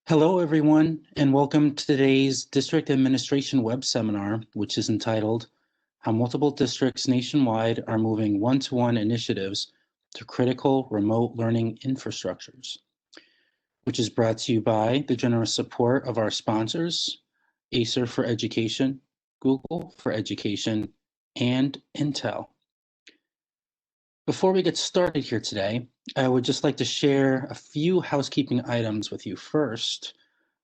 Hello, everyone, and welcome to today's District Administration Web Seminar, which is entitled How Multiple Districts Nationwide Are Moving One-to-One Initiatives to Critical Remote Learning Infrastructures, which is brought to you by the generous support of our sponsors, Acer for Education, Google for Education, and Intel. Before we get started here today, I would just like to share a few housekeeping items with you first.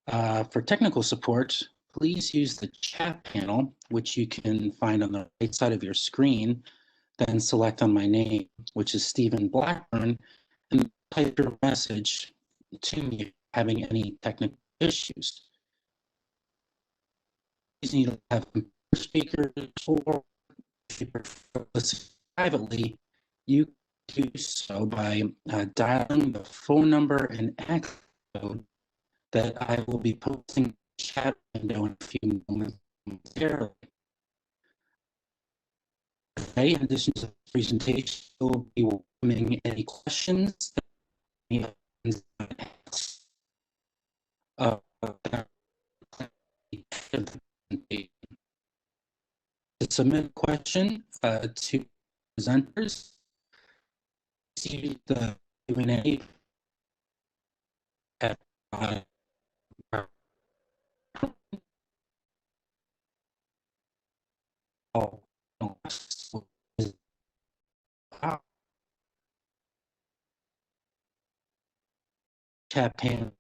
For technical support, please use the chat panel, which you can find on the right side of your screen, then select on my name, which is Stephen Blackburn, and type your message to me if you're having any technical issues. You need to have speakers, or if you prefer to listen privately, you can do so by dialing the phone number and access code that I will be posting in the chat window in a few moments momentarily. Today, in addition to the presentation, we'll be welcoming any questions that any of you to submit a question to presenters, see the Q&A at chat panel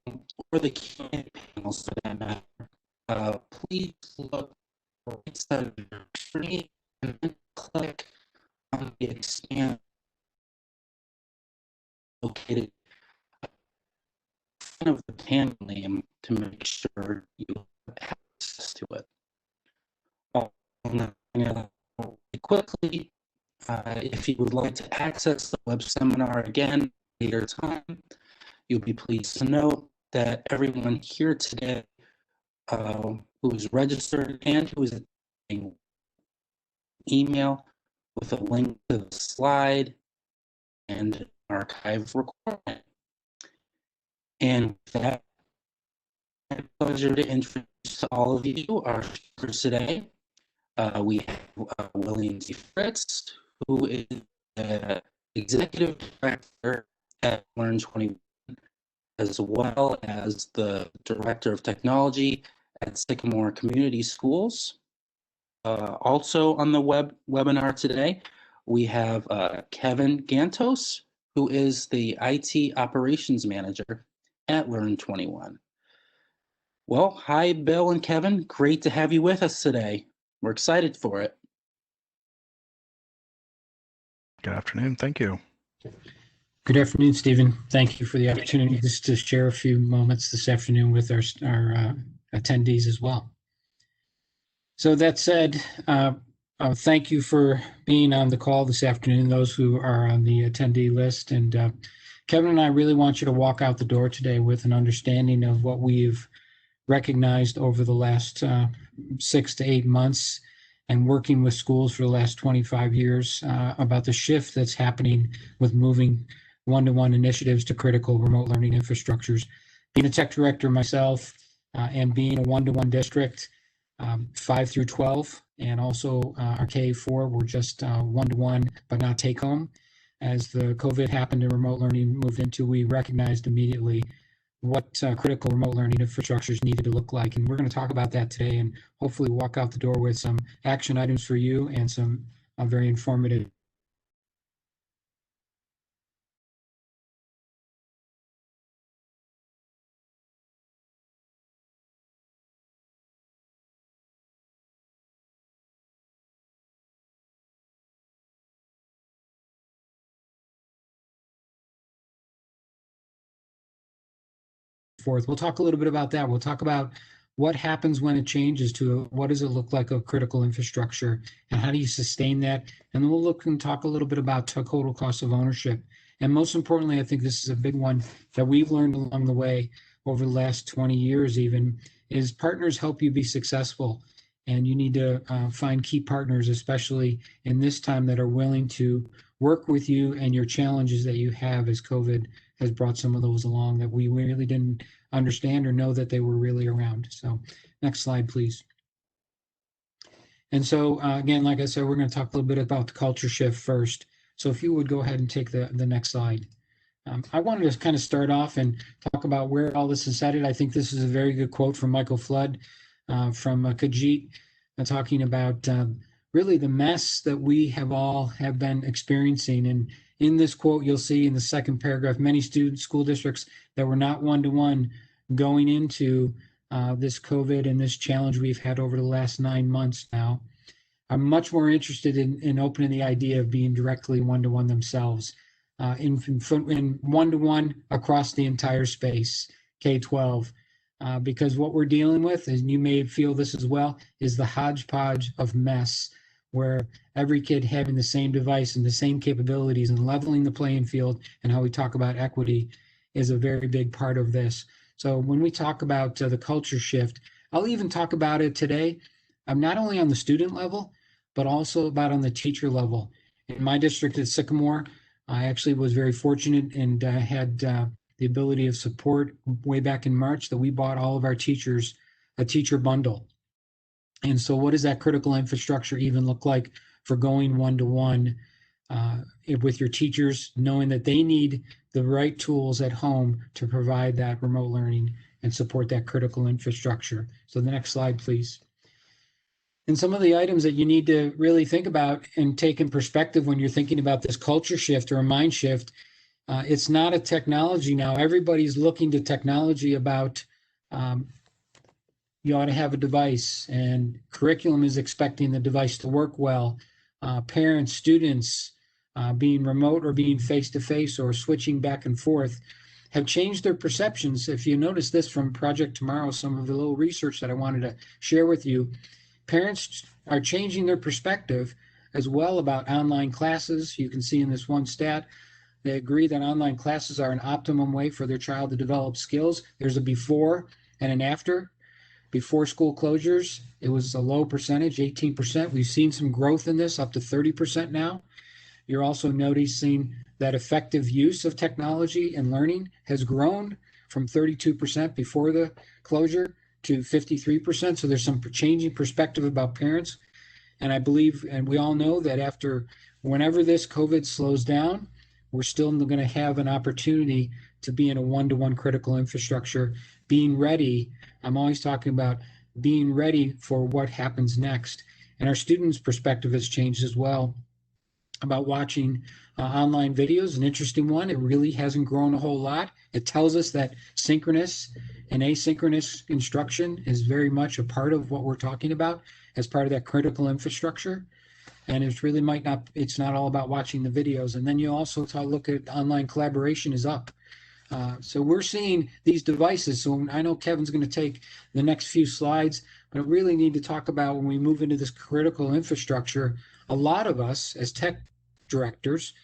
or the Q&A panels for that matter. Please look right side of your screen and then click on the expand located in front of the panel name to make sure you have access to it. Quickly, if you would like to access the web seminar again later time, you'll be pleased to know that everyone here today who is registered and who is attending email with a link to the slide and archive recording. And with that, it's a pleasure to introduce all of you our speakers today. We have William D. Fritz, who is the Executive Director at Learn 21, as well as the Director of Technology at Sycamore Community Schools. Also on the webinar today, we have Kevin Gantos, who is the IT Operations Manager at Learn 21. Well, hi, Bill and Kevin. Great to have you with us today. We're excited for it. Good afternoon. Thank you. Good afternoon, Stephen. Thank you for the opportunity just to share a few moments this afternoon with our attendees as well. So that said, thank you for being on the call this afternoon, those who are on the attendee list. And Kevin and I really want you to walk out the door today with an understanding of what we've recognized over the last 6 to 8 months and working with schools for the last 25 years about the shift that's happening with moving one-to-one initiatives to critical remote learning infrastructures. Being a tech director myself and being a one-to-one district, 5 through 12, and also our K4 were just one-to-one, but not take-home. As the COVID happened and remote learning moved into, we recognized immediately what critical remote learning infrastructures needed to look like. And we're going to talk about that today and hopefully walk out the door with some action items for you and some very informative. Forth. We'll talk a little bit about that. We'll talk about what happens when it changes to what does it look like a critical infrastructure and how do you sustain that? And then we'll look and talk a little bit about total cost of ownership. And most importantly, I think this is a big one that we've learned along the way over the last 20 years even, is partners help you be successful. And you need to find key partners, especially in this time, that are willing to work with you and your challenges that you have as COVID has brought some of those along that we really didn't understand or know that they were really around. So next slide, please. And so again, like I said, we're going to talk a little bit about the culture shift first. So if you would go ahead and take the next slide. I wanted to kind of start off and talk about where all this is headed. I think this is a very good quote from Michael Flood from Khajiit, talking about really the mess that we have been experiencing. And in this quote, you'll see in the second paragraph, many school districts that were not one-to-one going into this COVID and this challenge we've had over the last 9 months now. I'm much more interested in opening the idea of being directly one-to-one themselves. In one-to-one across the entire space, K-12, because what we're dealing with, and you may feel this as well, is the hodgepodge of mess, where every kid having the same device and the same capabilities and leveling the playing field, and how we talk about equity is a very big part of this. So when we talk about the culture shift, I'll even talk about it today. I'm not only on the student level, but also about on the teacher level. In my district at Sycamore, I actually was very fortunate and had the ability of support way back in March that we bought all of our teachers a teacher bundle. And so what does that critical infrastructure even look like for going one-to-one with your teachers, knowing that they need the right tools at home to provide that remote learning and support that critical infrastructure? So the next slide, please. And some of the items that you need to really think about and take in perspective when you're thinking about this culture shift or a mind shift, it's not a technology now. Everybody's looking to technology about you ought to have a device, and curriculum is expecting the device to work well. Parents, students, being remote or being face-to-face or switching back and forth have changed their perceptions. If you notice this from Project Tomorrow, some of the little research that I wanted to share with you, parents are changing their perspective as well about online classes. You can see in this one stat, they agree that online classes are an optimum way for their child to develop skills. There's a before and an after. Before school closures, it was a low percentage, 18%. We've seen some growth in this, up to 30% now. You're also noticing that effective use of technology and learning has grown from 32% before the closure to 53%. So there's some changing perspective about parents. And I believe, and we all know that whenever this COVID slows down, we're still going to have an opportunity to be in a one-to-one critical infrastructure, being ready. I'm always talking about being ready for what happens next. And our students' perspective has changed as well about watching online videos. An interesting one. It really hasn't grown a whole lot. It tells us that synchronous and asynchronous instruction is very much a part of what we're talking about as part of that critical infrastructure. And it's not all about watching the videos. And then you also look at online collaboration is up. So we're seeing these devices. So I know Kevin's going to take the next few slides, but I really need to talk about when we move into this critical infrastructure, a lot of us as tech directors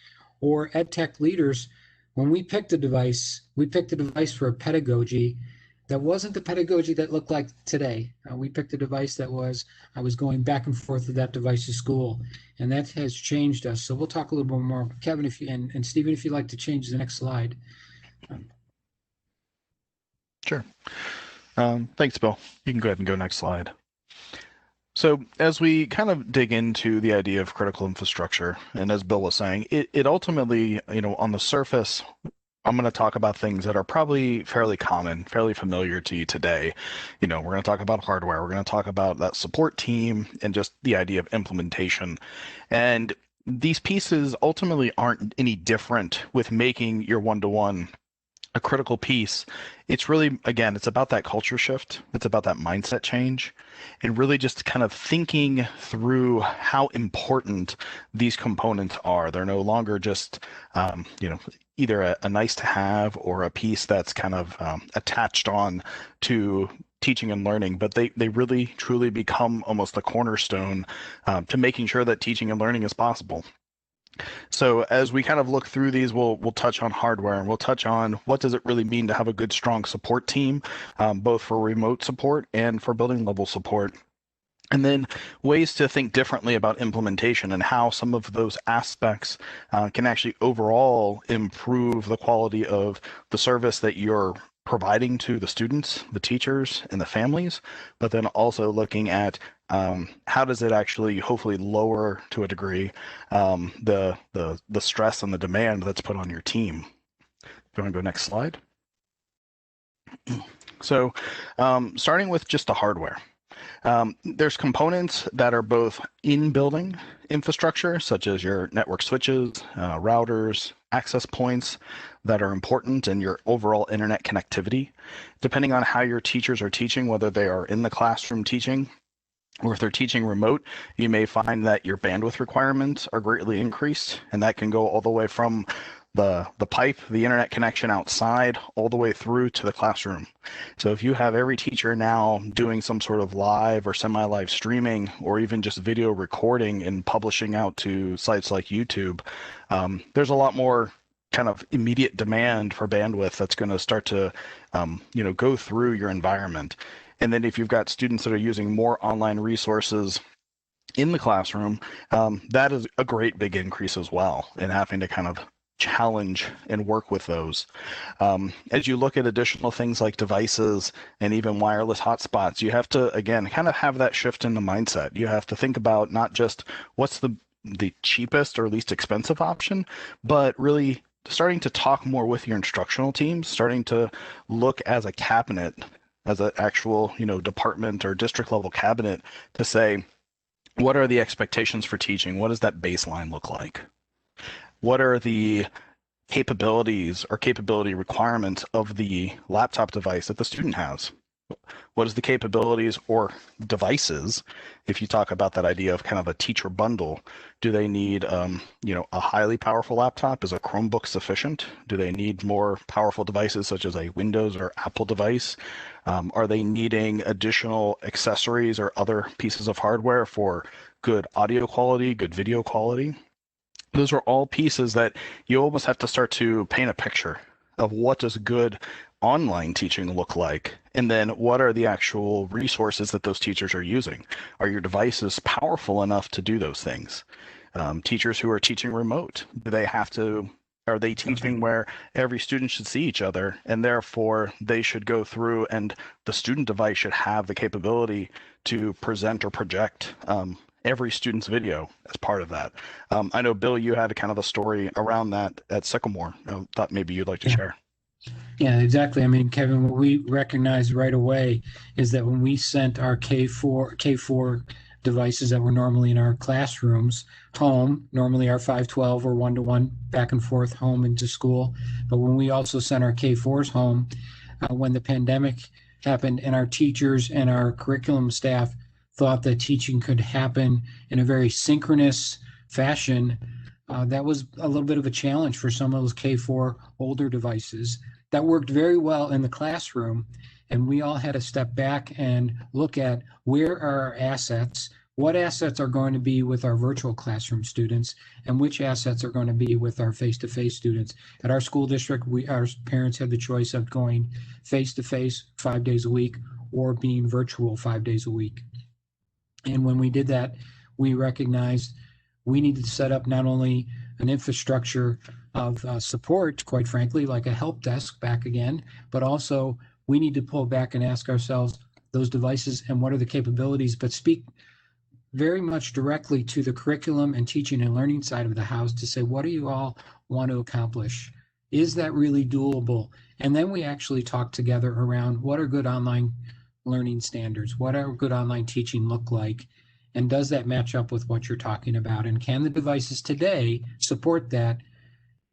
or ed tech leaders, when we picked a device, for a pedagogy that wasn't the pedagogy that looked like today. We picked a device that I was going back and forth with that device to school, and that has changed us. So we'll talk a little bit more. Kevin, and Stephen, if you'd like to change the next slide. Sure. Thanks, Bill. You can go ahead and go next slide. So as we kind of dig into the idea of critical infrastructure, and as Bill was saying, it ultimately, on the surface, I'm going to talk about things that are probably fairly common, fairly familiar to you today. We're going to talk about hardware. We're going to talk about that support team and just the idea of implementation. And these pieces ultimately aren't any different with making your one-to-one a critical piece. It's really, again, it's about that culture shift. It's about that mindset change and really just kind of thinking through how important these components are. They're no longer just, either a nice to have or a piece that's kind of attached on to teaching and learning, but they really truly become almost the cornerstone to making sure that teaching and learning is possible. So as we kind of look through these, we'll touch on hardware, and we'll touch on what does it really mean to have a good, strong support team, both for remote support and for building level support. And then ways to think differently about implementation and how some of those aspects can actually overall improve the quality of the service that you're providing to the students, the teachers, and the families, but then also looking at how does it actually hopefully lower to a degree the stress and the demand that's put on your team. If you want to go next slide. So starting with just the hardware. There's components that are both in building infrastructure, such as your network switches, routers, access points that are important in your overall internet connectivity. Depending on how your teachers are teaching, whether they are in the classroom teaching or if they're teaching remote, you may find that your bandwidth requirements are greatly increased, and that can go all the way from the pipe, the internet connection outside, all the way through to the classroom. So if you have every teacher now doing some sort of live or semi-live streaming, or even just video recording and publishing out to sites like YouTube, there's a lot more kind of immediate demand for bandwidth that's going to start to go through your environment. And then if you've got students that are using more online resources in the classroom, that is a great big increase as well, in having to kind of challenge and work with those. As you look at additional things like devices and even wireless hotspots, you have to, again, kind of have that shift in the mindset. You have to think about not just what's the cheapest or least expensive option, but really starting to talk more with your instructional teams, starting to look as a cabinet, as an actual, department or district level cabinet, to say, what are the expectations for teaching? What does that baseline look like? What are the capabilities or capability requirements of the laptop device that the student has? What is the capabilities or devices, if you talk about that idea of kind of a teacher bundle? Do they need, a highly powerful laptop? Is a Chromebook sufficient? Do they need more powerful devices such as a Windows or Apple device? Are they needing additional accessories or other pieces of hardware for good audio quality, good video quality? Those are all pieces that you almost have to start to paint a picture of what does good online teaching look like, and then what are the actual resources that those teachers are using? Are your devices powerful enough to do those things? Teachers who are teaching remote, are they teaching where every student should see each other, and therefore they should go through and the student device should have the capability to present or project every student's video as part of that? I know, Bill, you had kind of a story around that at Sycamore. I thought maybe you'd like to share. Yeah, exactly. I mean, Kevin, what we recognized right away is that when we sent our K4 devices that were normally in our classrooms home, normally our 512 or 1-to-1 back and forth home into school, but when we also sent our K4s home, when the pandemic happened and our teachers and our curriculum staff thought that teaching could happen in a very synchronous fashion, that was a little bit of a challenge for some of those K4 older devices. That worked very well in the classroom, and we all had to step back and look at where are our assets, what assets are going to be with our virtual classroom students, and which assets are going to be with our face-to-face students. At our school district, our parents had the choice of going face-to-face 5 days a week or being virtual 5 days a week. And when we did that, we recognized we needed to set up not only an infrastructure of support, quite frankly, like a help desk back again, but also we need to pull back and ask ourselves those devices and what are the capabilities, but speak very much directly to the curriculum and teaching and learning side of the house to say, what do you all want to accomplish? Is that really doable? And then we actually talk together around what are good online learning standards? What are good online teaching look like? And does that match up with what you're talking about? And can the devices today support that?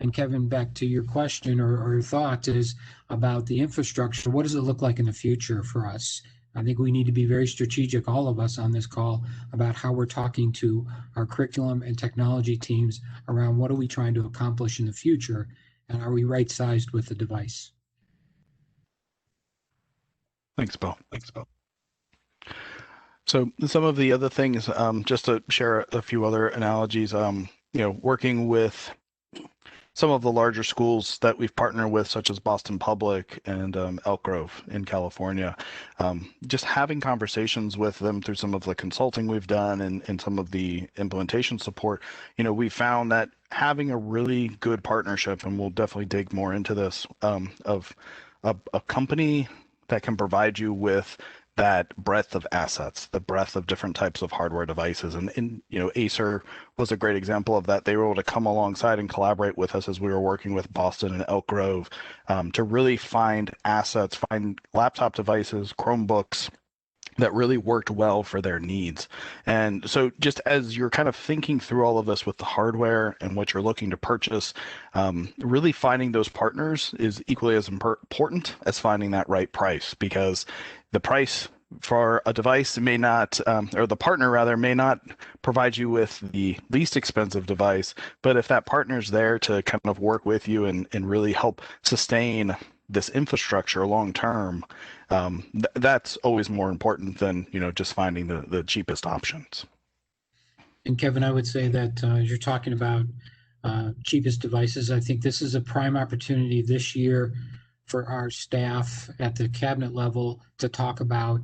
And Kevin, back to your question or your thought is about the infrastructure. What does it look like in the future for us? I think we need to be very strategic, all of us on this call, about how we're talking to our curriculum and technology teams around what are we trying to accomplish in the future, and are we right-sized with the device? Thanks, Bill. So some of the other things, just to share a few other analogies, working with some of the larger schools that we've partnered with, such as Boston Public and Elk Grove in California, just having conversations with them through some of the consulting we've done and some of the implementation support, we found that having a really good partnership, and we'll definitely dig more into this, of a company that can provide you with that breadth of assets, the breadth of different types of hardware devices. And Acer was a great example of that. They were able to come alongside and collaborate with us as we were working with Boston and Elk Grove to really find assets, find laptop devices, Chromebooks, that really worked well for their needs. And so just as you're kind of thinking through all of this with the hardware and what you're looking to purchase, really finding those partners is equally as important as finding that right price, because the price for a device may not, or the partner rather, may not provide you with the least expensive device, but if that partner's there to kind of work with you and really help sustain this infrastructure long term, that's always more important than just finding the cheapest options. And Kevin, I would say that as you're talking about cheapest devices, I think this is a prime opportunity this year for our staff at the cabinet level to talk about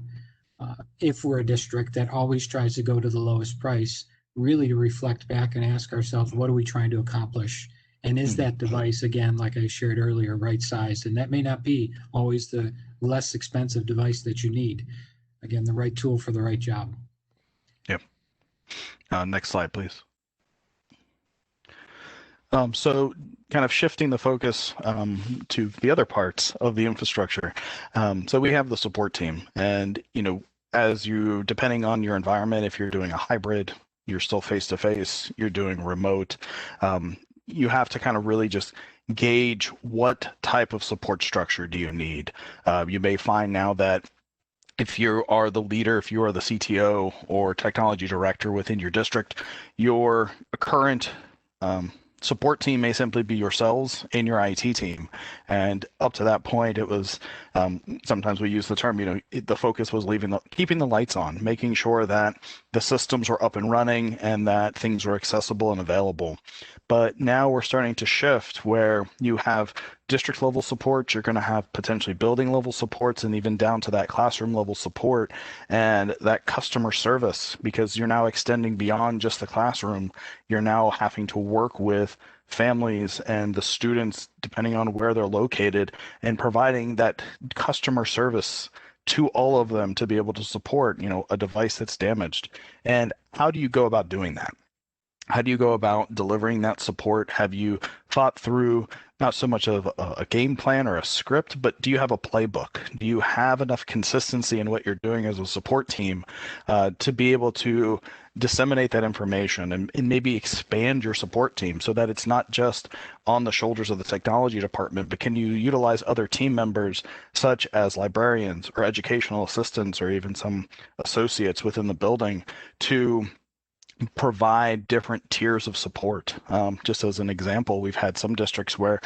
if we're a district that always tries to go to the lowest price, really to reflect back and ask ourselves, what are we trying to accomplish? And is that device, again, like I shared earlier, right-sized? And that may not be always the less expensive device that you need. Again, the right tool for the right job. Yep. Next slide, please. So kind of shifting the focus to the other parts of the infrastructure. So we have the support team, and depending on your environment, if you're doing a hybrid, you're still face-to-face, you're doing remote, you have to kind of really just gauge what type of support structure do you need. You may find now that if you are the leader, if you are the CTO or technology director within your district, your current support team may simply be yourselves and your IT team. And up to that point, it was sometimes we use the term, the focus was keeping the lights on, making sure that the systems were up and running and that things were accessible and available. But now we're starting to shift where you have district level support, you're going to have potentially building level supports, and even down to that classroom level support and that customer service, because you're now extending beyond just the classroom. You're now having to work with families and the students, depending on where they're located, and providing that customer service to all of them to be able to support, a device that's damaged. And how do you go about doing that? How do you go about delivering that support? Have you thought through not so much of a game plan or a script, but do you have a playbook? Do you have enough consistency in what you're doing as a support team to be able to disseminate that information and maybe expand your support team so that it's not just on the shoulders of the technology department, but can you utilize other team members such as librarians or educational assistants or even some associates within the building to provide different tiers of support. Just as an example, we've had some districts where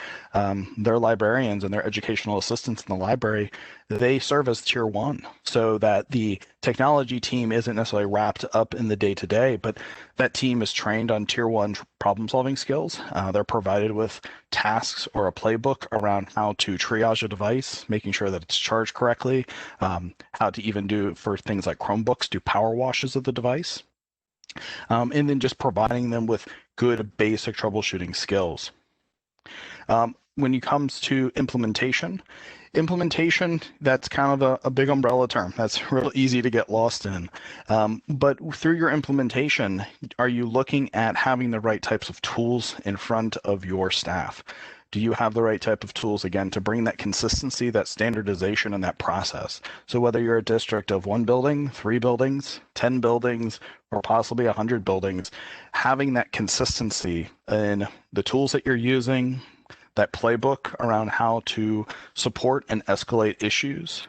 their librarians and their educational assistants in the library, they serve as tier 1, so that the technology team isn't necessarily wrapped up in the day-to-day, but that team is trained on tier 1 problem-solving skills. They're provided with tasks or a playbook around how to triage a device, making sure that it's charged correctly, how to even do, for things like Chromebooks, do power washes of the device. And then just providing them with good basic troubleshooting skills. When it comes to implementation, that's kind of a big umbrella term. That's real easy to get lost in. But through your implementation, are you looking at having the right types of tools in front of your staff? Do you have the right type of tools, again, to bring that consistency, that standardization, and that process? So whether you're a district of 1 building, 3 buildings, 10 buildings, or possibly 100 buildings, having that consistency in the tools that you're using, that playbook around how to support and escalate issues,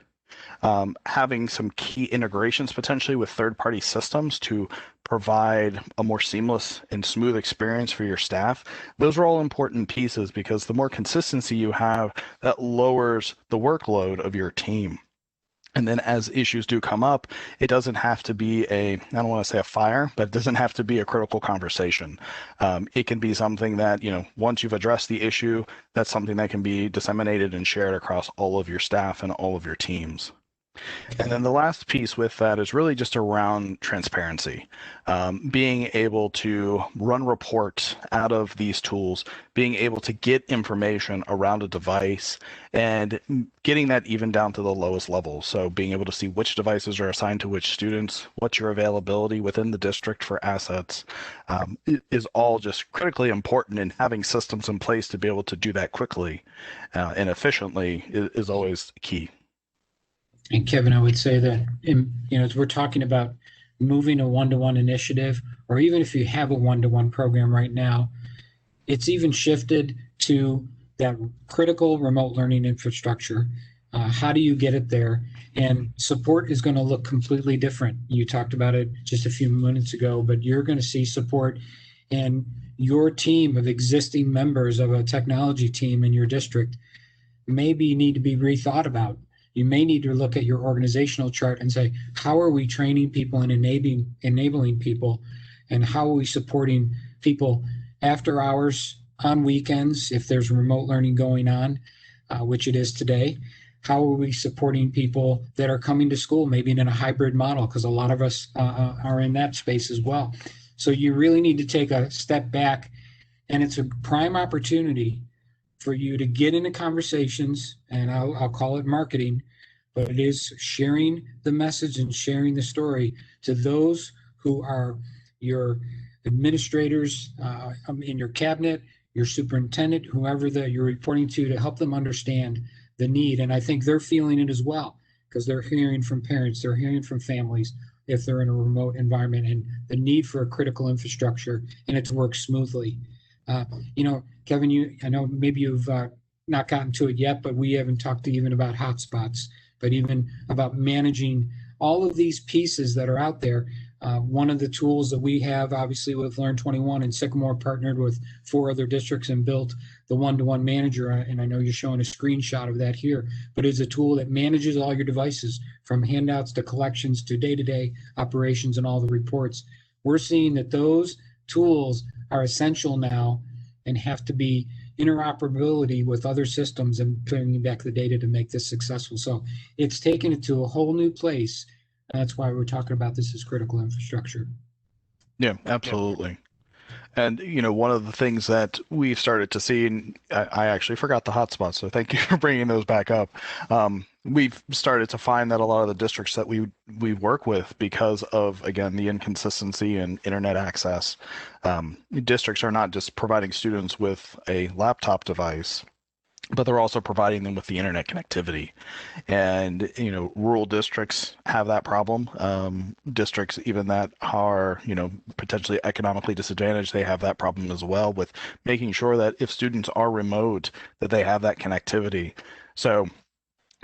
having some key integrations potentially with third-party systems to provide a more seamless and smooth experience for your staff. Those are all important pieces, because the more consistency you have, that lowers the workload of your team. And then as issues do come up, it doesn't have to be I don't want to say a fire, but it doesn't have to be a critical conversation. It can be something that, once you've addressed the issue, that's something that can be disseminated and shared across all of your staff and all of your teams. And then the last piece with that is really just around transparency, being able to run reports out of these tools, being able to get information around a device, and getting that even down to the lowest level. So being able to see which devices are assigned to which students, what's your availability within the district for assets, is all just critically important, and having systems in place to be able to do that quickly and efficiently is always key. And Kevin, I would say that, as we're talking about moving a one-to-one initiative, or even if you have a one-to-one program right now, it's even shifted to that critical remote learning infrastructure. How do you get it there? And support is going to look completely different. You talked about it just a few minutes ago, but you're going to see support in your team of existing members of a technology team in your district maybe need to be rethought about. You may need to look at your organizational chart and say, how are we training people and enabling people? And how are we supporting people after hours, on weekends, if there's remote learning going on, which it is today? How are we supporting people that are coming to school, maybe in a hybrid model? Because a lot of us are in that space as well. So you really need to take a step back, and it's a prime opportunity for you to get into conversations, and I'll call it marketing, but it is sharing the message and sharing the story to those who are your administrators in your cabinet, your superintendent, whoever that you're reporting to help them understand the need. And I think they're feeling it as well, because they're hearing from parents, they're hearing from families if they're in a remote environment, and the need for a critical infrastructure and it to work smoothly. Kevin, I know maybe you've not gotten to it yet, but we haven't talked even about hotspots, but even about managing all of these pieces that are out there. One of the tools that we have, obviously, with Learn 21, and Sycamore partnered with 4 other districts and built the one-to-one manager. And I know you're showing a screenshot of that here, but it's a tool that manages all your devices, from handouts to collections to day-to-day operations and all the reports. We're seeing that those tools are essential now and have to be interoperability with other systems and bringing back the data to make this successful. So it's taken it to a whole new place. That's why we're talking about this as critical infrastructure. Yeah, absolutely. And, one of the things that we've started to see, and I actually forgot the hotspots, so thank you for bringing those back up. We've started to find that a lot of the districts that we work with, because of, again, the inconsistency in internet access, districts are not just providing students with a laptop device, but they're also providing them with the internet connectivity. And, rural districts have that problem. Districts even that are, potentially economically disadvantaged, they have that problem as well, with making sure that if students are remote, that they have that connectivity. So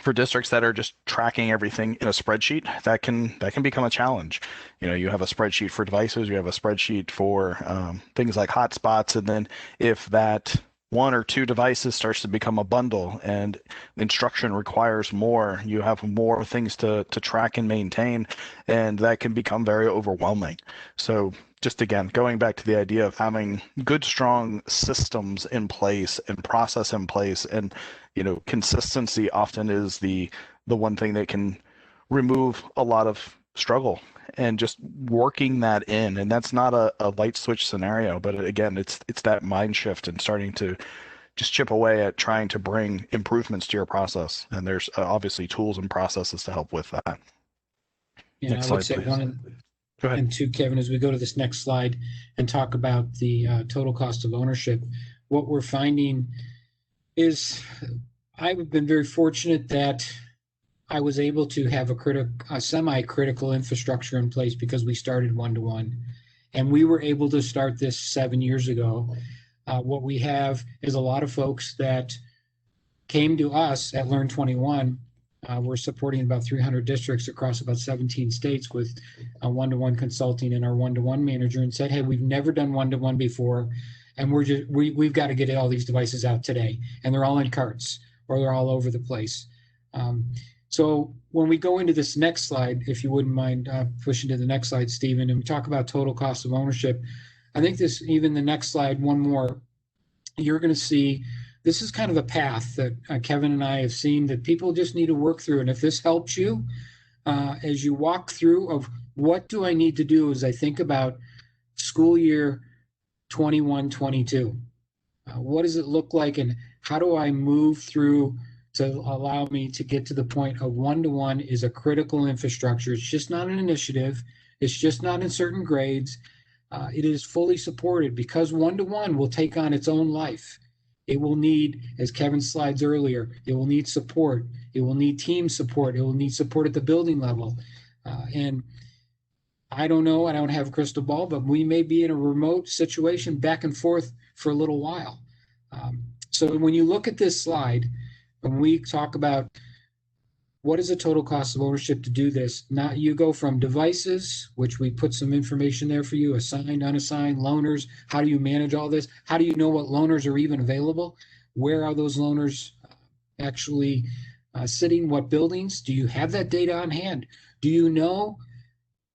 for districts that are just tracking everything in a spreadsheet, that can become a challenge. You have a spreadsheet for devices, you have a spreadsheet for things like hotspots, and then if that 1 or 2 devices starts to become a bundle and instruction requires more, you have more things to track and maintain, and that can become very overwhelming. So just, again, going back to the idea of having good, strong systems in place and process in place, and consistency often is the one thing that can remove a lot of struggle, and just working that in. And that's not a light switch scenario, but again, it's that mind shift and starting to just chip away at trying to bring improvements to your process. And there's obviously tools and processes to help with that. Yeah, Next I would slide, say please. one, Go ahead. and two, Kevin, as we go to this next slide and talk about the total cost of ownership, what we're finding is, I've been very fortunate that I was able to have a semi-critical infrastructure in place because we started one-to-one, and we were able to start this 7 years ago. What we have is a lot of folks that came to us at Learn 21. We're supporting about 300 districts across about 17 states with one-to-one consulting and our one-to-one manager, and said, hey, we've never done one-to-one before, and we've got to get all these devices out today, and they're all in carts or they're all over the place. So when we go into this next slide, if you wouldn't mind pushing to the next slide, Stephen, and we talk about total cost of ownership, I think even the next slide, one more, you're going to see this is kind of a path that Kevin and I have seen that people just need to work through. And if this helps you, as you walk through of what do I need to do as I think about school year 21-22, what does it look like, and how do I move through to allow me to get to the point of one-to-one is a critical infrastructure. It's just not an initiative. It's just not in certain grades. It is fully supported because one-to-one will take on its own life. It will need, as Kevin slides earlier, it will need support. It will need team support. It will need support at the building level. And I don't know, I don't have a crystal ball, but we may be in a remote situation back and forth for a little while. So when you look at this slide, when we talk about what is the total cost of ownership to do this, now you go from devices, which we put some information there for you, assigned, unassigned, loaners. How do you manage all this? How do you know what loaners are even available? Where are those loaners actually sitting? What buildings? Do you have that data on hand? Do you know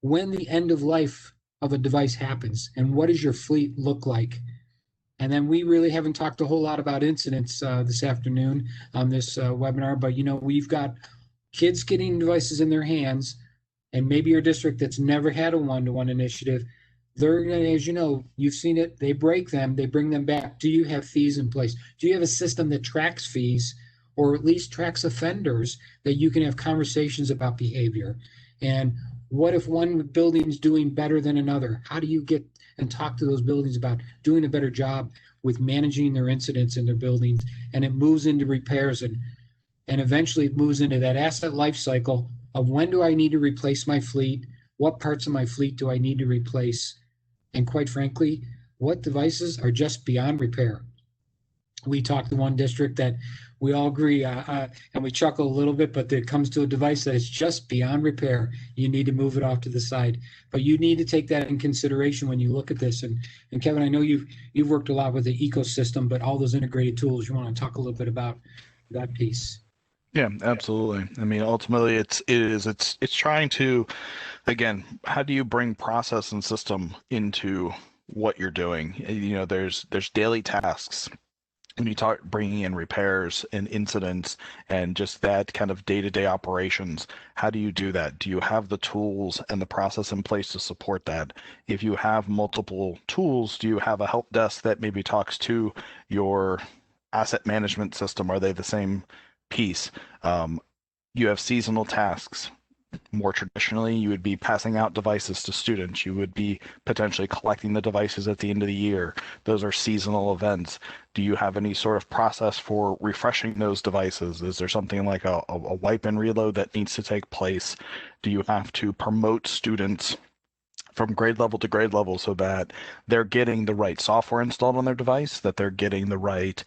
when the end of life of a device happens, and what does your fleet look like? And then we really haven't talked a whole lot about incidents this afternoon on this webinar, but we've got kids getting devices in their hands, and maybe your district that's never had a one-to-one initiative, they're going to, as you know, you've seen it, they break them, they bring them back. Do you have fees in place? Do you have a system that tracks fees, or at least tracks offenders, that you can have conversations about behavior? And what if one building's doing better than another? How do you get and talk to those buildings about doing a better job with managing their incidents in their buildings? And it moves into repairs, and eventually it moves into that asset life cycle of when do I need to replace my fleet? What parts of my fleet do I need to replace? And quite frankly, what devices are just beyond repair? We talked to one district that we all agree, and we chuckle a little bit, but it comes to a device that is just beyond repair. You need to move it off to the side. But you need to take that in consideration when you look at this. And Kevin, I know you've worked a lot with the ecosystem, but all those integrated tools, you want to talk a little bit about that piece. Yeah, absolutely. I mean, ultimately, it's trying to, again, how do you bring process and system into what you're doing? There's daily tasks. When you talk bringing in repairs and incidents and just that kind of day-to-day operations, how do you do that? Do you have the tools and the process in place to support that? If you have multiple tools, do you have a help desk that maybe talks to your asset management system? Are they the same piece? You have seasonal tasks. More traditionally, you would be passing out devices to students. You would be potentially collecting the devices at the end of the year. Those are seasonal events. Do you have any sort of process for refreshing those devices? Is there something like a wipe and reload that needs to take place? Do you have to promote students from grade level to grade level so that they're getting the right software installed on their device, that they're getting the right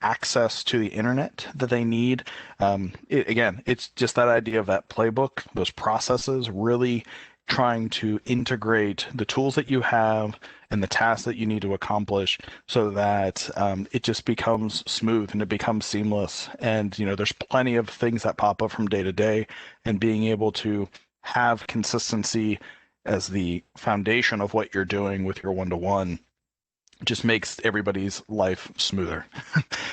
access to the internet that they need? Again, it's just that idea of that playbook, those processes, really trying to integrate the tools that you have and the tasks that you need to accomplish so that it just becomes smooth and it becomes seamless. And, there's plenty of things that pop up from day to day, and being able to have consistency as the foundation of what you're doing with your one-to-one just makes everybody's life smoother.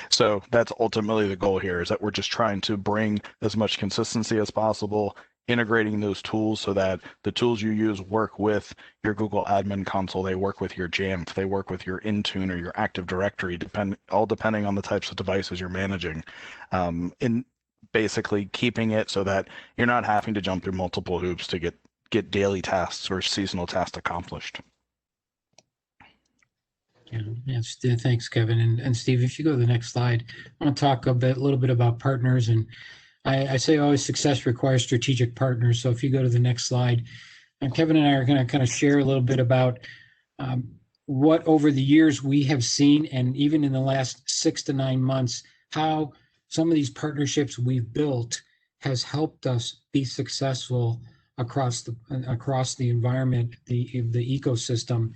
So that's ultimately the goal here, is that we're just trying to bring as much consistency as possible, integrating those tools so that the tools you use work with your Google Admin Console, they work with your Jamf, they work with your Intune or your Active Directory, depending on the types of devices you're managing. And basically keeping it so that you're not having to jump through multiple hoops to get daily tasks or seasonal tasks accomplished. Yeah, thanks, Kevin. And Steve, if you go to the next slide, I want to talk a little bit about partners. And I say always success requires strategic partners. So if you go to the next slide, and Kevin and I are going to kind of share a little bit about what over the years we have seen, and even in the last 6 to 9 months, how some of these partnerships we've built has helped us be successful across the environment, the ecosystem.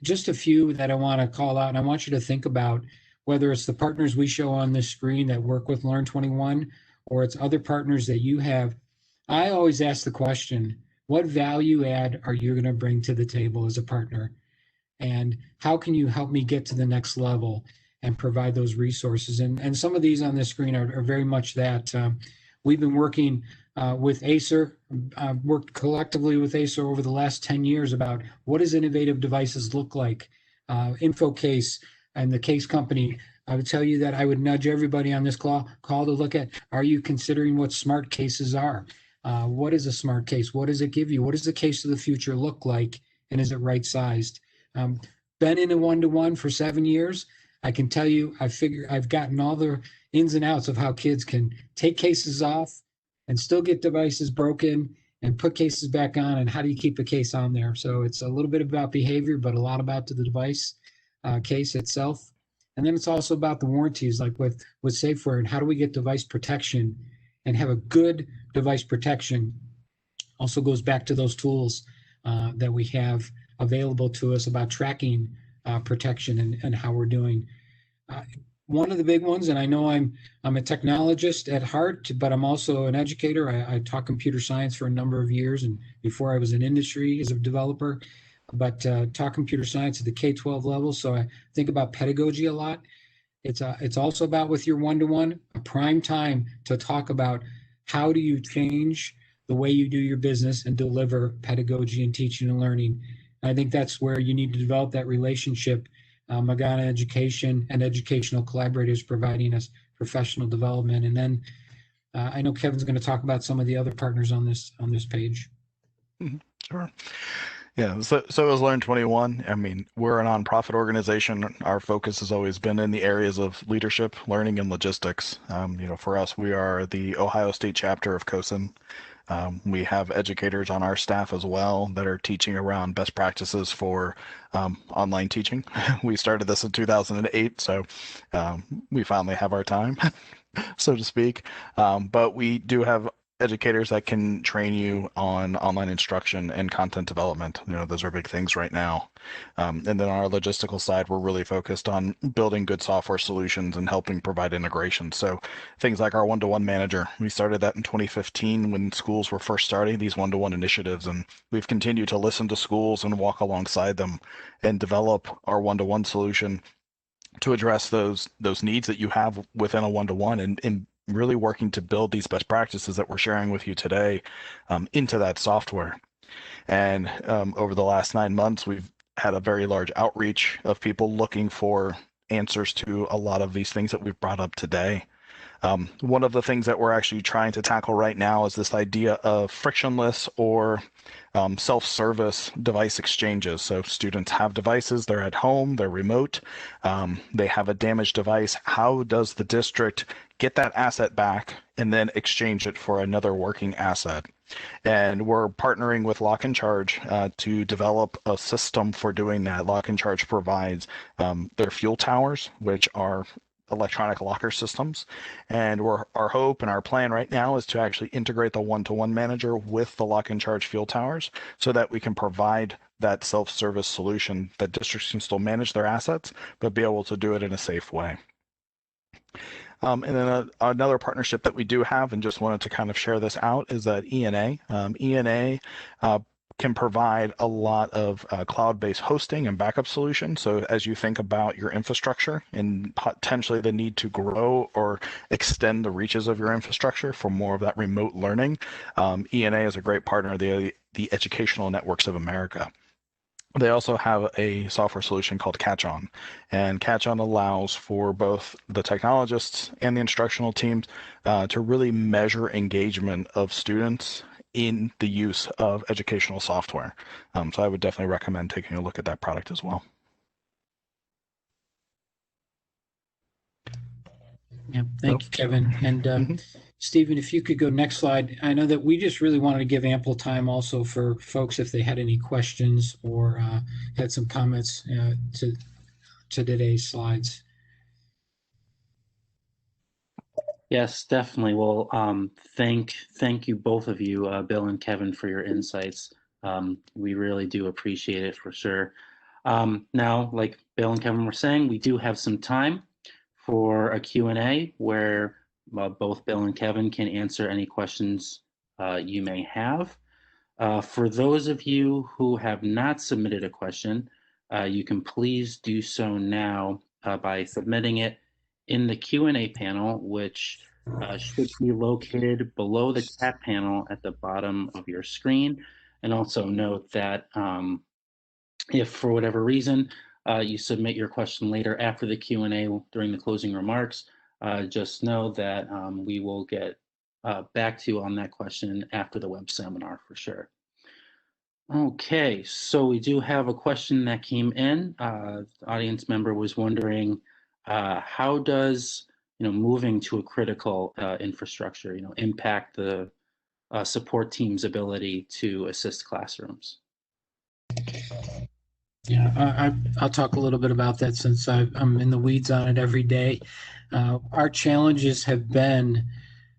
Just a few that I want to call out, and I want you to think about whether it's the partners we show on this screen that work with Learn 21, or it's other partners that you have. I always ask the question, what value add are you going to bring to the table as a partner? And how can you help me get to the next level? and provide those resources. And some of these on this screen are very much that. We've been working with Acer, worked collectively with Acer over the last 10 years about what does innovative devices look like. InfoCase and the Case Company, I would tell you that I would nudge everybody on this call to look at, are you considering what smart cases are? What is a smart case? What does it give you? What does the case of the future look like? And is it right sized? Been in a one-to-one for 7 years. I can tell you, I've gotten all the ins and outs of how kids can take cases off and still get devices broken and put cases back on, and how do you keep a case on there? So it's a little bit about behavior, but a lot about the device case itself. And then it's also about the warranties, like with Safeware, and how do we get device protection and have a good device protection. Also goes back to those tools that we have available to us about tracking protection and how we're doing. One of the big ones, and I know I'm a technologist at heart, but I'm also an educator. I taught computer science for a number of years, and before I was in industry as a developer, but taught computer science at the K-12 level. So I think about pedagogy a lot. It's also about, with your one-to-one, a prime time to talk about how do you change the way you do your business and deliver pedagogy and teaching and learning. And I think that's where you need to develop that relationship. Magana Education and educational collaborators providing us professional development. And then I know Kevin's going to talk about some of the other partners on this page. Sure. Yeah, so as Learn 21, I mean, we're a nonprofit organization. Our focus has always been in the areas of leadership, learning, and logistics. For us, we are the Ohio State chapter of COSIN. We have educators on our staff as well that are teaching around best practices for online teaching. We started this in 2008, so we finally have our time, so to speak. But we do have educators that can train you on online instruction and content development. Those are big things right now. And then on our logistical side, we're really focused on building good software solutions and helping provide integration. So things like our one-to-one manager, we started that in 2015 when schools were first starting these one-to-one initiatives, and we've continued to listen to schools and walk alongside them and develop our one-to-one solution to address those needs that you have within a one-to-one, and really working to build these best practices that we're sharing with you today into that software. And over the last 9 months, we've had a very large outreach of people looking for answers to a lot of these things that we've brought up today. One of the things that we're actually trying to tackle right now is this idea of frictionless or self-service device exchanges. So students have devices, they're at home, they're remote, they have a damaged device. How does the district get that asset back and then exchange it for another working asset? And we're partnering with Lock and Charge to develop a system for doing that. Lock and Charge provides their fuel towers, which are electronic locker systems. And our hope and our plan right now is to actually integrate the one-to-one manager with the Lock and Charge fuel towers so that we can provide that self-service solution that districts can still manage their assets, but be able to do it in a safe way. And then another partnership that we do have, and just wanted to kind of share this out, is that ENA. ENA can provide a lot of cloud-based hosting and backup solutions. So as you think about your infrastructure and potentially the need to grow or extend the reaches of your infrastructure for more of that remote learning, ENA is a great partner, the Educational Networks of America. They also have a software solution called Catch-On, and Catch-On allows for both the technologists and the instructional teams to really measure engagement of students in the use of educational software. So I would definitely recommend taking a look at that product as well. Yeah, thank you, Kevin. And Stephen, if you could go next slide. I know that we just really wanted to give ample time also for folks if they had any questions or had some comments to today's slides. Yes, definitely. Well, thank you both of you, Bill and Kevin, for your insights. We really do appreciate it for sure. Now, like Bill and Kevin were saying, we do have some time for a Q&A where both Bill and Kevin can answer any questions you may have. For those of you who have not submitted a question, you can please do so now by submitting it in the Q&A panel, which should be located below the chat panel at the bottom of your screen. And also note that if for whatever reason you submit your question later after the Q&A during the closing remarks, just know that we will get back to you on that question after the web seminar for sure. Okay, so we do have a question that came in. The audience member was wondering, how does moving to a critical infrastructure impact the support team's ability to assist classrooms? Yeah, I'll talk a little bit about that since I'm in the weeds on it every day. Our challenges have been,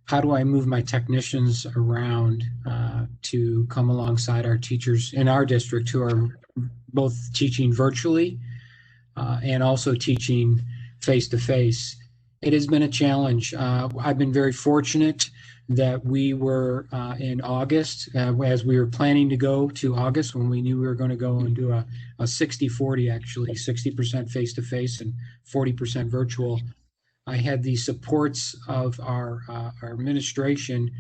how do I move my technicians around to come alongside our teachers in our district who are both teaching virtually and also teaching face-to-face? It has been a challenge. I've been very fortunate that we were in August, as we were planning to go to August, when we knew we were going to go and do a 60-40, actually 60% face-to-face and 40% virtual. I had the supports of our administration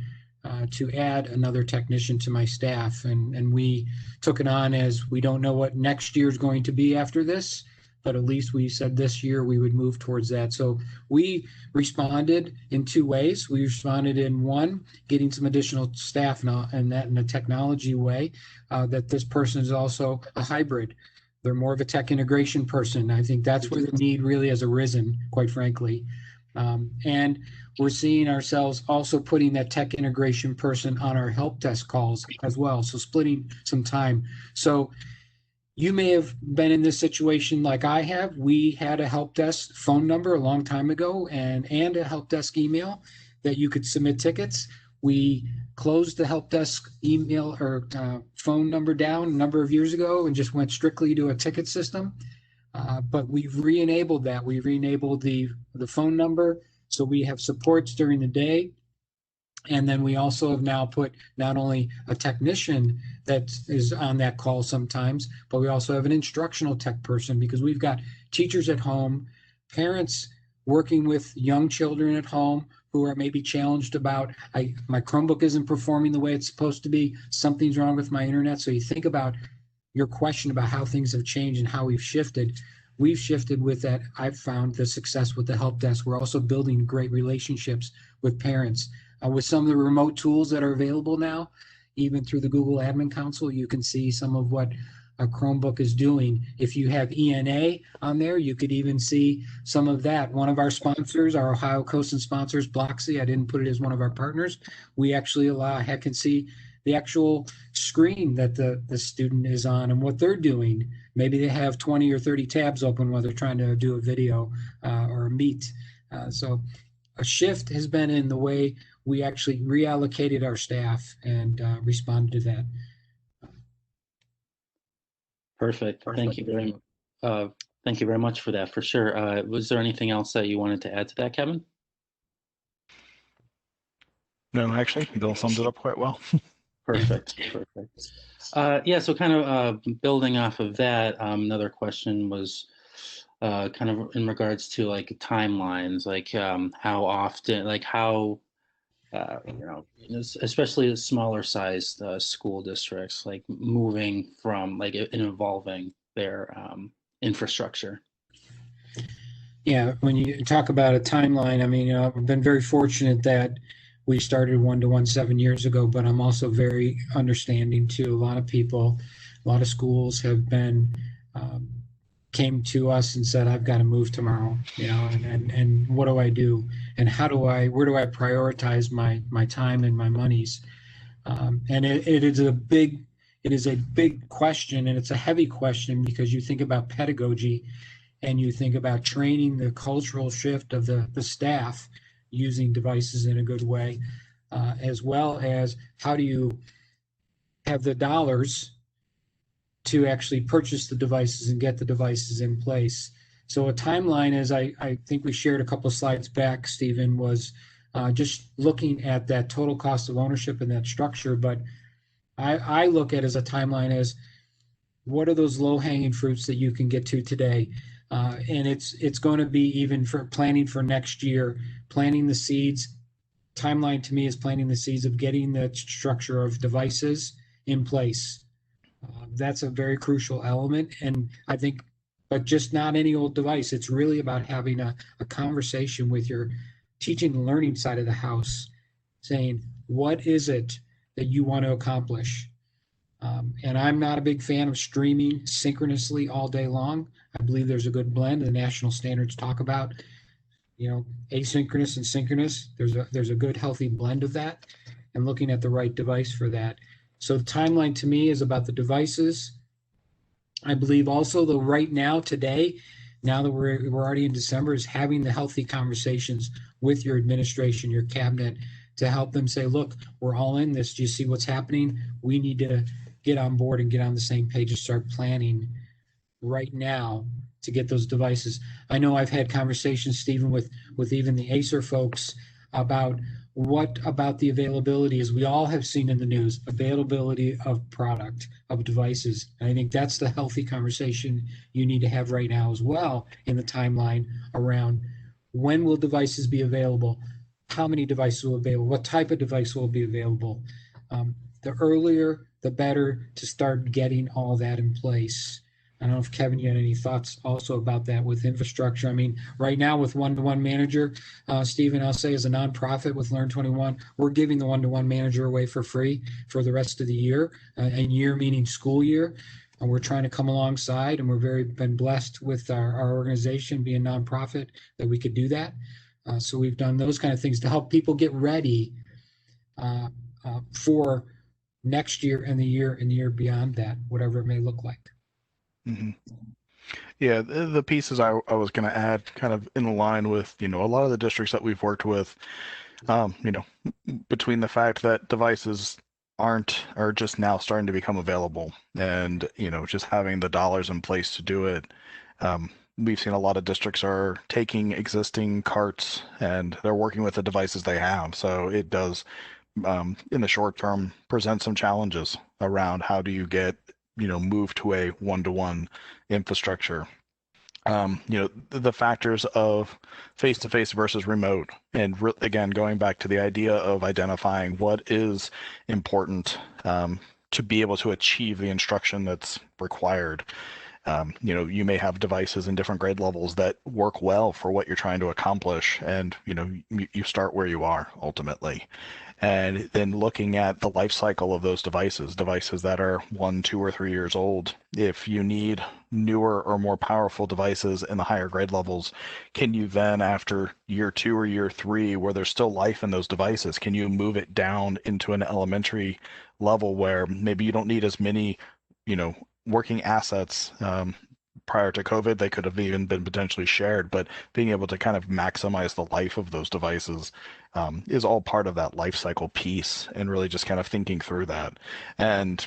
to add another technician to my staff, and we took it on as we don't know what next year is going to be after this, but at least we said this year we would move towards that. So we responded in two ways. We responded in one, getting some additional staff now, and that in a technology way, that this person is also a hybrid. They're more of a tech integration person. I think that's where the need really has arisen, quite frankly. And we're seeing ourselves also putting that tech integration person on our help desk calls as well. So splitting some time. So you may have been in this situation like I have. We had a help desk phone number a long time ago and a help desk email that you could submit tickets. We closed the help desk email or phone number down a number of years ago and just went strictly to a ticket system. But we've re-enabled that. We've re-enabled the phone number, so we have supports during the day. And then we also have now put not only a technician that is on that call sometimes, but we also have an instructional tech person, because we've got teachers at home, parents working with young children at home who are maybe challenged about, my Chromebook isn't performing the way it's supposed to be, something's wrong with my internet. So you think about your question about how things have changed and how we've shifted. We've shifted with that. I've found the success with the help desk. We're also building great relationships with parents. With some of the remote tools that are available now, even through the Google Admin Console, you can see some of what a Chromebook is doing. If you have ENA on there, you could even see some of that. One of our sponsors, our Ohio Coast sponsors, Bloxy, I didn't put it as one of our partners. We actually can see the actual screen that the student is on and what they're doing. Maybe they have 20 or 30 tabs open while they're trying to do a video or a meet. So a shift has been in the way we actually reallocated our staff and responded to that. Perfect. Thank you very much. Thank you very much for that, for sure. Was there anything else that you wanted to add to that, Kevin? No, actually, Bill summed it up quite well. Perfect. Yeah, so kind of building off of that, another question was kind of in regards to like timelines, like how often, like how, especially the smaller sized school districts, like moving from like and evolving their infrastructure. Yeah, when you talk about a timeline, I mean, I've been very fortunate that we started 1-to-1 7 years ago, but I'm also very understanding too. A lot of people, a lot of schools have been came to us and said, I've got to move tomorrow, and what do I do? And where do I prioritize my time and my monies? And it is a big question, and it's a heavy question, because you think about pedagogy and you think about training, the cultural shift of the staff using devices in a good way, as well as how do you have the dollars to actually purchase the devices and get the devices in place. So a timeline, as I think we shared a couple of slides back, Stephen, was just looking at that total cost of ownership and that structure. But I look at as a timeline as what are those low-hanging fruits that you can get to today? And it's going to be even for planning for next year, planting the seeds. Timeline to me is planting the seeds of getting the structure of devices in place. That's a very crucial element. And I think, but just not any old device. It's really about having a conversation with your teaching and learning side of the house, saying, what is it that you want to accomplish? And I'm not a big fan of streaming synchronously all day long. I believe there's a good blend. The national standards talk about, asynchronous and synchronous. There's a good healthy blend of that, and looking at the right device for that. So the timeline to me is about the devices. I believe also the right now today, now that we're already in December, is having the healthy conversations with your administration, your cabinet, to help them say, look, we're all in this. Do you see what's happening? We need to get on board and get on the same page and start planning right now to get those devices. I know I've had conversations, Stephen, with even the Acer folks about what about the availability, as we all have seen in the news, availability of product, of devices. And I think that's the healthy conversation you need to have right now as well in the timeline around when will devices be available, how many devices will be available, what type of device will be available. The earlier, the better to start getting all that in place. I don't know if Kevin, you had any thoughts also about that with infrastructure. I mean, right now with one-to-one manager, Stephen, I'll say as a nonprofit with Learn 21, we're giving the one-to-one manager away for free for the rest of the year, and year meaning school year. And we're trying to come alongside, and we're been blessed with our organization being nonprofit that we could do that. So we've done those kind of things to help people get ready for next year and the year beyond that, whatever it may look like. Mm-hmm. Yeah, the pieces I was going to add kind of in line with, a lot of the districts that we've worked with, between the fact that devices are just now starting to become available and, just having the dollars in place to do it. We've seen a lot of districts are taking existing carts and they're working with the devices they have. So it does, in the short term, present some challenges around how do you get move to a one-to-one infrastructure. The factors of face-to-face versus remote, and again, going back to the idea of identifying what is important to be able to achieve the instruction that's required. You may have devices in different grade levels that work well for what you're trying to accomplish, and you start where you are ultimately. And then looking at the life cycle of those devices that are 1, 2, or 3 years old. If you need newer or more powerful devices in the higher grade levels, can you then, after year 2 or year 3, where there's still life in those devices, can you move it down into an elementary level where maybe you don't need as many, working assets? Prior to COVID, they could have even been potentially shared, but being able to kind of maximize the life of those devices is all part of that life cycle piece, and really just kind of thinking through that. And,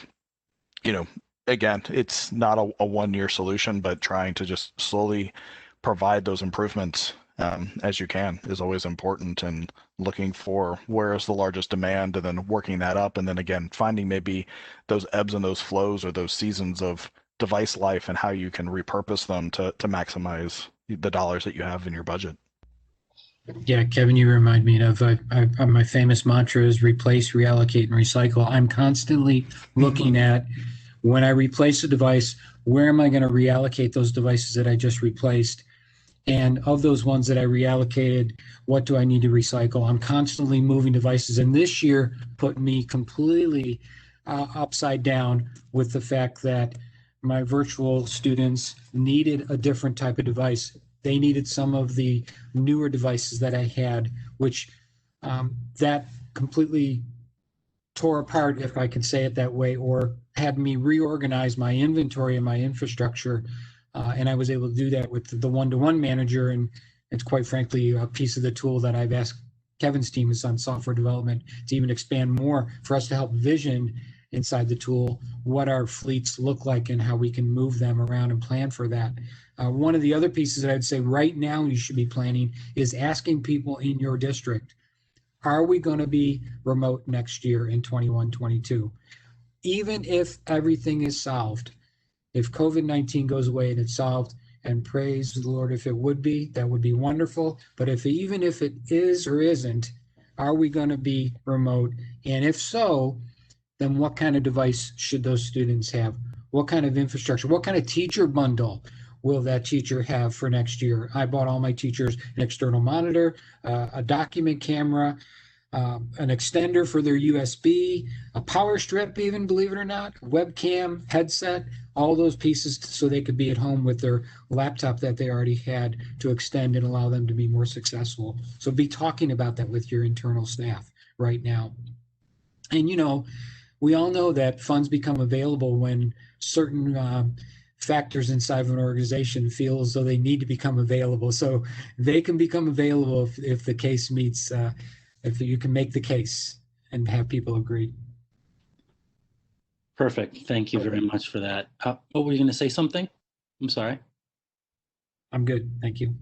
again, it's not a 1-year solution, but trying to just slowly provide those improvements as you can is always important, and looking for where is the largest demand and then working that up. And then again, finding maybe those ebbs and those flows or those seasons of device life and how you can repurpose them to maximize the dollars that you have in your budget. Yeah, Kevin, you remind me of my famous mantra is replace, reallocate, and recycle. I'm constantly looking at, when I replace a device, where am I going to reallocate those devices that I just replaced? And of those ones that I reallocated, what do I need to recycle? I'm constantly moving devices. And this year put me completely upside down with the fact that my virtual students needed a different type of device. They needed some of the newer devices that I had, which that completely tore apart, if I can say it that way, or had me reorganize my inventory and my infrastructure. And I was able to do that with the one-to-one manager. And it's quite frankly a piece of the tool that I've asked Kevin's team is on software development to even expand more for us to help vision inside the tool what our fleets look like and how we can move them around and plan for that. One of the other pieces that I'd say right now you should be planning is asking people in your district, are we going to be remote next year in 21-22? Even if everything is solved, if COVID-19 goes away and it's solved and praise the Lord if it would be. That would be wonderful. But even if it is or isn't, are we going to be remote? And if so, then what kind of device should those students have? What kind of infrastructure? What kind of teacher bundle will that teacher have for next year? I bought all my teachers an external monitor, a document camera, an extender for their USB, a power strip even, believe it or not, webcam, headset, all those pieces so they could be at home with their laptop that they already had to extend and allow them to be more successful. So be talking about that with your internal staff right now. And, we all know that funds become available when certain factors inside of an organization feel as though they need to become available. So they can become available if the case meets, if you can make the case and have people agree. Perfect. Thank you very much for that. Were you going to say something? I'm sorry. I'm good. Thank you.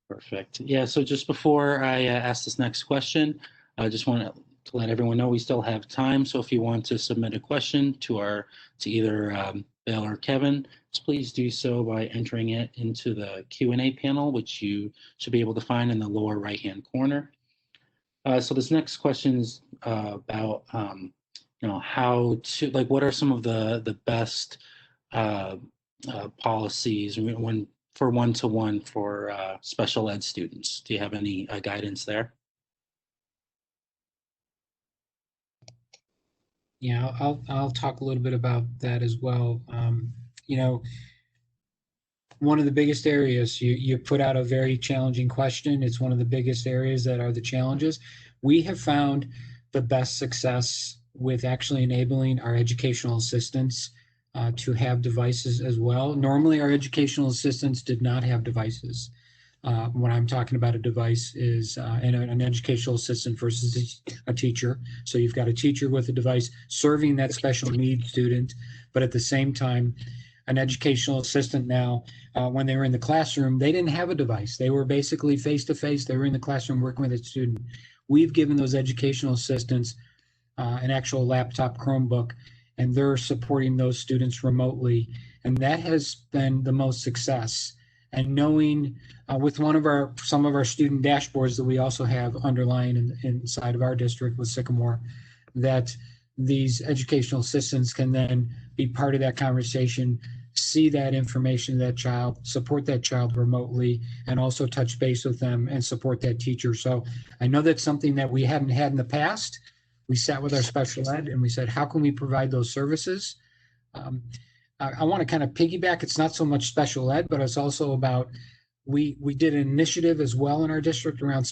Perfect. Yeah, so just before I ask this next question, I just want to let everyone know we still have time. So if you want to submit a question to either Bill or Kevin, please do so by entering it into the Q&A panel, which you should be able to find in the lower right-hand corner. So this next question is about how to, like, what are some of the best policies for one-to-one for special ed students? Do you have any guidance there? Yeah, I'll talk a little bit about that as well. One of the biggest areas, you put out a very challenging question. It's one of the biggest areas that are the challenges. We have found the best success with actually enabling our educational assistants to have devices as well. Normally, our educational assistants did not have devices. When I'm talking about a device is an educational assistant versus a teacher. So you've got a teacher with a device serving that special needs student, but at the same time, an educational assistant now, when they were in the classroom, they didn't have a device. They were basically face-to-face. They were in the classroom working with a student. We've given those educational assistants an actual laptop Chromebook, and they're supporting those students remotely. And that has been the most success. And knowing with some of our student dashboards that we also have underlying inside of our district with Sycamore, that these educational assistants can then be part of that conversation, see that information, that child, support that child remotely, and also touch base with them and support that teacher. So I know that's something that we haven't had in the past. We sat with our special ed and we said, how can we provide those services? I want to kind of piggyback. It's not so much special ed, but it's also about, we did an initiative as well in our district around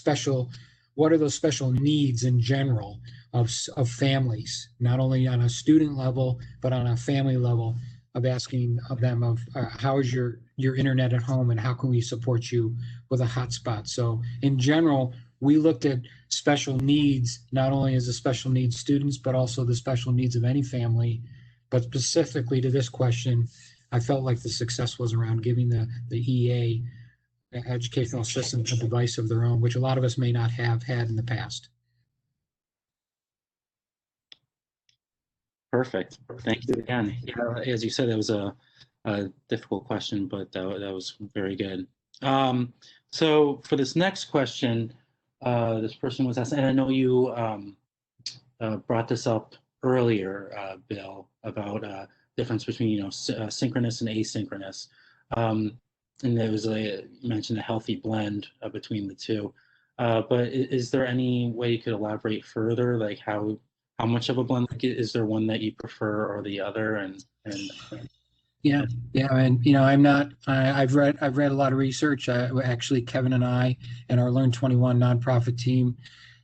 what are those special needs in general of families, not only on a student level, but on a family level, of asking of them how is your internet at home and how can we support you with a hotspot. So in general, we looked at special needs, not only as the special needs students, but also the special needs of any family. But specifically to this question, I felt like the success was around giving the EA, educational assistant, a device of their own, which a lot of us may not have had in the past. Perfect. Thank you again. Yeah, as you said, that was a difficult question, but that was very good. So for this next question, this person was asking, and I know you brought this up earlier, Bill, about difference between synchronous and asynchronous, and there was you mentioned a healthy blend between the two. But is there any way you could elaborate further, like how much of a blend? Like, is there one that you prefer or the other? And Yeah, and I've read a lot of research. Actually, Kevin and I and our Learn 21 nonprofit team,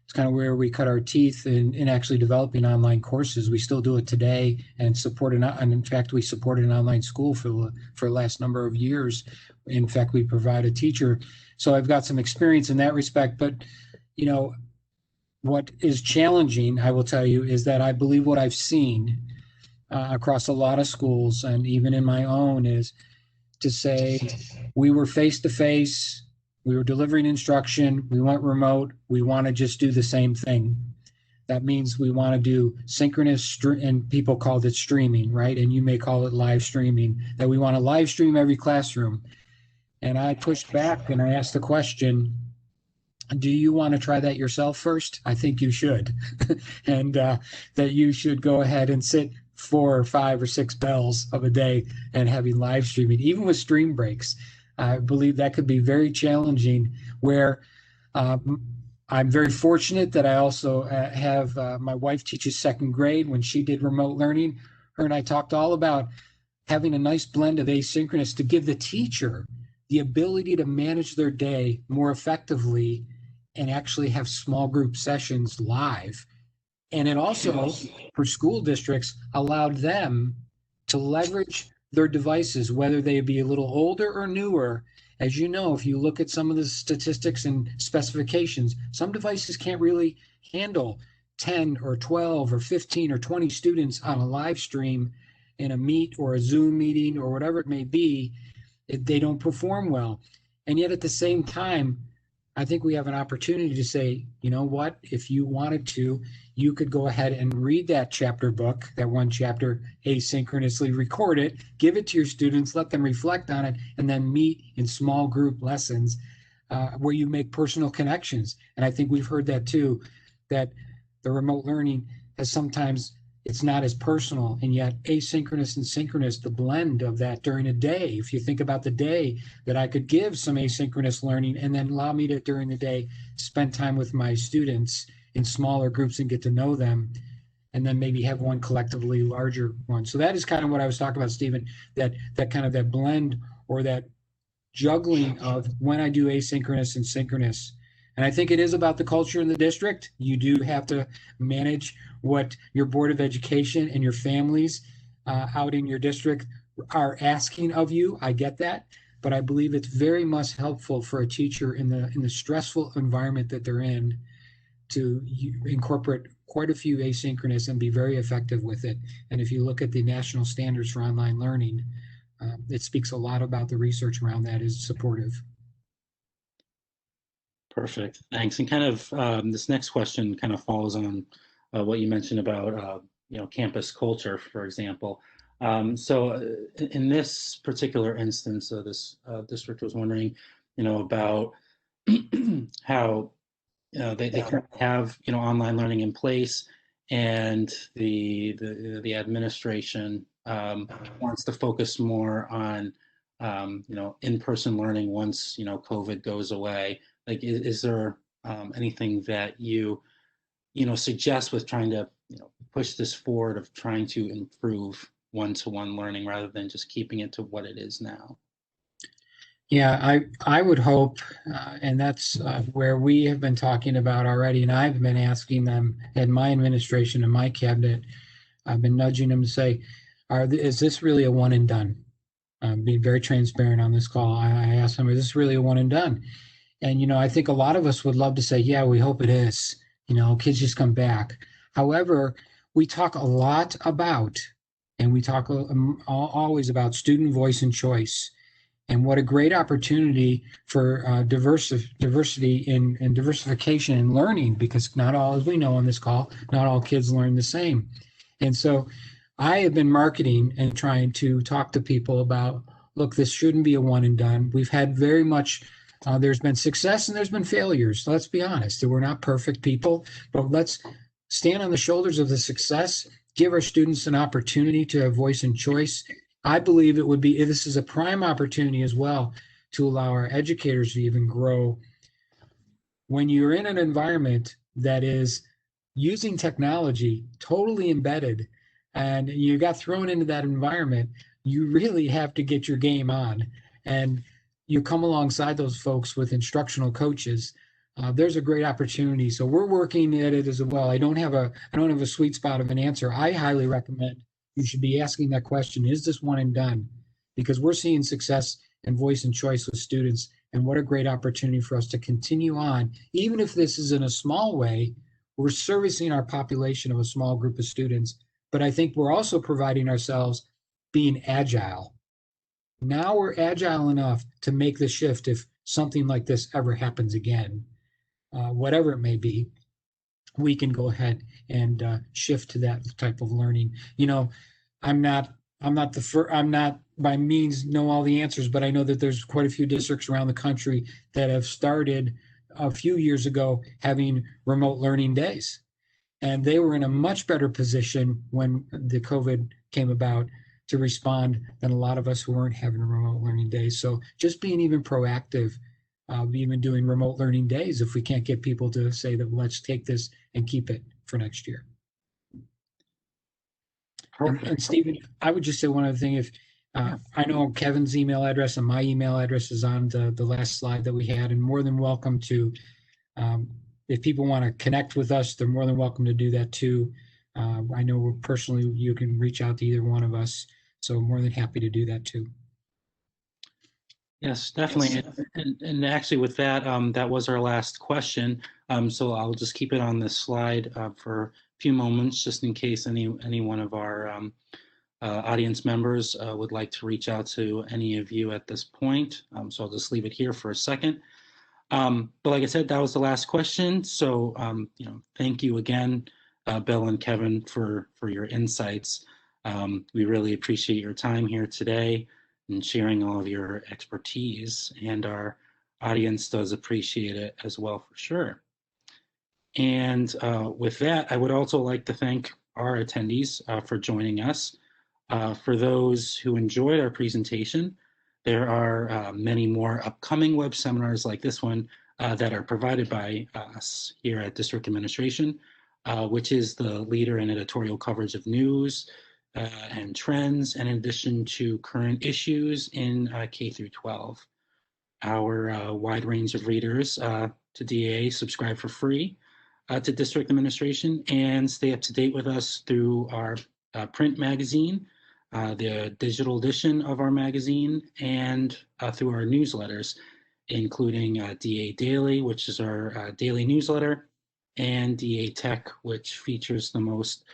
it's kind of where we cut our teeth in actually developing online courses. We still do it today and and in fact, we supported an online school for the last number of years. In fact, we provide a teacher. So I've got some experience in that respect, but what is challenging, I will tell you, is that I believe what I've seen across a lot of schools and even in my own is to say we were face-to-face, we were delivering instruction, we went remote, we want to just do the same thing. That means we want to do synchronous, and people called it streaming, right? And you may call it live streaming, that we want to live stream every classroom. And I pushed back and I asked the question, do you want to try that yourself first? I think you should. And that you should go ahead and sit 4 or 5 or 6 bells of a day and having live streaming, even with stream breaks. I believe that could be very challenging, where I'm very fortunate that I also have my wife teaches second grade. When she did remote learning, her and I talked all about having a nice blend of asynchronous to give the teacher the ability to manage their day more effectively and actually have small group sessions live. And it also, for school districts, allowed them to leverage their devices, whether they be a little older or newer. As you know, if you look at some of the statistics and specifications, some devices can't really handle 10 or 12 or 15 or 20 students on a live stream in a Meet or a Zoom meeting or whatever it may be. They don't perform well. And yet at the same time, I think we have an opportunity to say, you know what, if you wanted to, you could go ahead and read that chapter book, that one chapter, asynchronously, record it, give it to your students, let them reflect on it, and then meet in small group lessons where you make personal connections. And I think we've heard that too, that the remote learning has sometimes, it's not as personal, and yet asynchronous and synchronous, the blend of that during a day. If you think about the day, that I could give some asynchronous learning and then allow me to, during the day, spend time with my students in smaller groups and get to know them, and then maybe have one collectively larger one. So that is kind of what I was talking about, Stephen, that kind of that blend or that juggling of when I do asynchronous and synchronous. And I think it is about the culture in the district. You do have to manage what your Board of Education and your families out in your district are asking of you. I get that, but I believe it's very much helpful for a teacher in the stressful environment that they're in to incorporate quite a few asynchronous and be very effective with it. And if you look at the national standards for online learning, it speaks a lot about the research around that is supportive. Perfect, thanks. And kind of this next question kind of follows on what you mentioned about campus culture, for example. So in this particular instance, this district was wondering, about how they currently have online learning in place, and the administration wants to focus more on in-person learning once COVID goes away. Like, is there anything that you suggest with trying to push this forward of trying to improve one-to-one learning rather than just keeping it to what it is now? Yeah, I would hope, and that's where we have been talking about already, and I've been asking them in my administration and my cabinet, I've been nudging them to say, is this really a one and done? Being very transparent on this call, I asked them, is this really a one and done? And, I think a lot of us would love to say, yeah, we hope it is. Kids just come back. However, we talk a lot about, and we talk always about student voice and choice, and what a great opportunity for diversity and diversification in learning, because not all, as we know on this call, not all kids learn the same. And so I have been marketing and trying to talk to people about, look, this shouldn't be a one and done. We've had very much there's been success and there's been failures. Let's be honest. We're not perfect people, but let's stand on the shoulders of the success, give our students an opportunity to have voice and choice. I believe it would be, this is a prime opportunity as well to allow our educators to even grow. When you're in an environment that is using technology totally embedded and you got thrown into that environment, you really have to get your game on. And you come alongside those folks with instructional coaches. There's a great opportunity. So we're working at it as well. I don't have a sweet spot of an answer. I highly recommend you should be asking that question, is this one and done? Because we're seeing success and voice and choice with students, and what a great opportunity for us to continue on. Even if this is in a small way, we're servicing our population of a small group of students, but I think we're also providing ourselves being agile. Now we're agile enough to make the shift if something like this ever happens again, whatever it may be, we can go ahead and shift to that type of learning. I'm not by means know all the answers, but I know that there's quite a few districts around the country that have started a few years ago having remote learning days. And they were in a much better position when the COVID came about to respond than a lot of us who weren't having remote learning days. So just being even proactive, even doing remote learning days, if we can't get people to say that let's take this and keep it for next year. And Stephen, I would just say one other thing. If I know Kevin's email address and my email address is on the last slide that we had, and more than welcome to, if people want to connect with us, they're more than welcome to do that too. I know personally you can reach out to either one of us, so more than happy to do that too. Yes, definitely. And actually with that, that was our last question. So I'll just keep it on this slide for a few moments, just in case any one of our audience members would like to reach out to any of you at this point. So I'll just leave it here for a second. But like I said, that was the last question. So, thank you again, Bill and Kevin, for your insights. We really appreciate your time here today and sharing all of your expertise, and our audience does appreciate it as well, for sure. And with that, I would also like to thank our attendees for joining us. For those who enjoyed our presentation, there are many more upcoming web seminars like this one that are provided by us here at District Administration, which is the leader in editorial coverage of news and trends, and in addition to current issues in K through 12. Our wide range of readers to DA subscribe for free to District Administration and stay up to date with us through our print magazine, the digital edition of our magazine, and through our newsletters, including DA Daily, which is our daily newsletter, and DA Tech, which features the most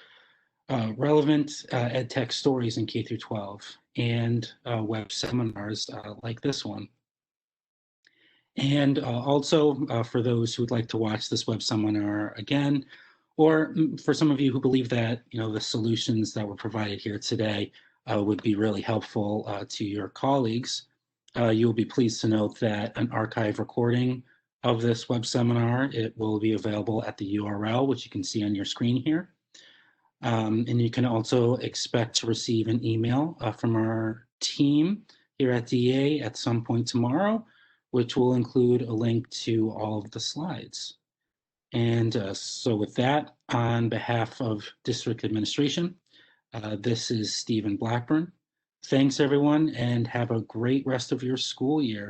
relevant ed tech stories in K through 12, and web seminars like this one. And also for those who would like to watch this web seminar again, or for some of you who believe that the solutions that were provided here today would be really helpful to your colleagues, you'll be pleased to note that an archive recording of this web seminar, it will be available at the URL, which you can see on your screen here. And you can also expect to receive an email from our team here at DA at some point tomorrow, which will include a link to all of the slides. And so with that, on behalf of District Administration, this is Stephen Blackburn. Thanks everyone, and have a great rest of your school year.